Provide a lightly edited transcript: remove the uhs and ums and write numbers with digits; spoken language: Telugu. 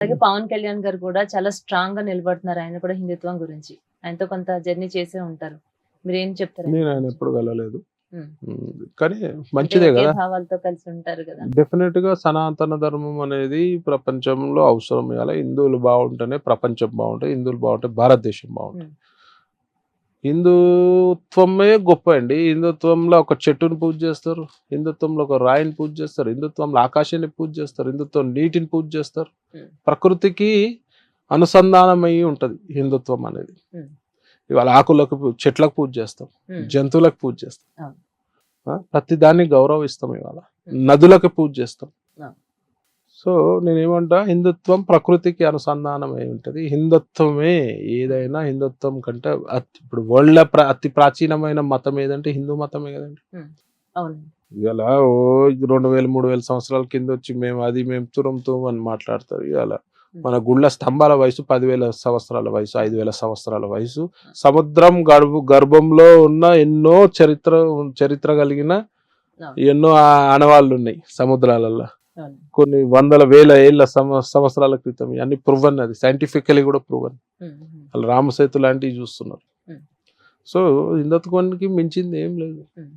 అలాగే పవన్ కళ్యాణ్ గారు కూడా చాలా స్ట్రాంగ్ గా నిలబడుతున్నారు. ఆయన కూడా హిందుత్వం గురించి. ఆయనతో కొంత జర్నీ చేసే ఉంటారు. మీరేం చెప్తారు ఆయన నేను ఆయన గురించి? ఎప్పుడు వెళ్ళలేదు. హ్మ్. కానీ అంటే మంచిదే ఒకే కదా. భావాలతో కలిసి ఉంటారు కదా! డెఫినెట్ గా సనాతన ధర్మం అనేది ప్రపంచంలో అవసరం. ఇవాళ హిందువులు బాగుంటేనే ప్రపంచం బాగుంటుంది, హిందువులు బాగుంటే భారతదేశం బాగుంటుంది. హ్మ్. హిందుత్వమే గొప్ప అండి. హిందుత్వంలో ఒక చెట్టుని పూజ చేస్తారు, హిందుత్వంలో ఒక రాయిని పూజ చేస్తారు, హిందుత్వంలో ఆకాశాన్ని పూజ చేస్తారు, హిందుత్వం నీటిని పూజ చేస్తారు. హ్మ్. ప్రకృతికి అనుసంధానమై ఉంటది హిందుత్వం అనేది. హ్మ్. ఇవాళ ఆకులకు చెట్లకు పూజ చేస్తాం, హ్మ్. జంతువులకు పూజ చేస్తాం, అవును. ప్రతి దాన్ని గౌరవిస్తాం. ఇవాళ హ్మ్. నదులకు పూజ చేస్తాం. అవును. సో నేనేమంటా, హిందుత్వం ప్రకృతికి అనుసంధానమై ఉంటది. హిందుత్వమే ఏదైనా హిందుత్వం కంటే ఇప్పుడు వరల్డ్ అతి ప్రాచీనమైన మతం ఏదంటే హిందూ మతమే కదండి. హ్మ్. అవునండి. ఇవాళ ఓ 2000-3000 సంవత్సరాల కింద వచ్చి మేము తురం అని మాట్లాడతారు. ఇవాళ మన గుళ్ళ స్తంభాల వయసు 10,000 సంవత్సరాల వయసు, 5,000 సంవత్సరాల వయసు. సముద్రం గర్భంలో ఉన్న ఎన్నో చరిత్ర కలిగిన అవును. ఎన్నో ఆనవాళ్ళు ఉన్నాయి సముద్రాలలో. అవును. కొన్ని వందల వేల ఏళ్ళ సంవత్సరాల క్రితం అన్ని ప్రూవన్, అది సైంటిఫికలీ కూడా ప్రూవన్. హ్మ్. హ్మ్. వాళ్ళు రామసేతు లాంటివి చూస్తున్నారు. హ్మ్. సో హిందుత్వానికి మించింది ఏం లేదు. హ్మ్.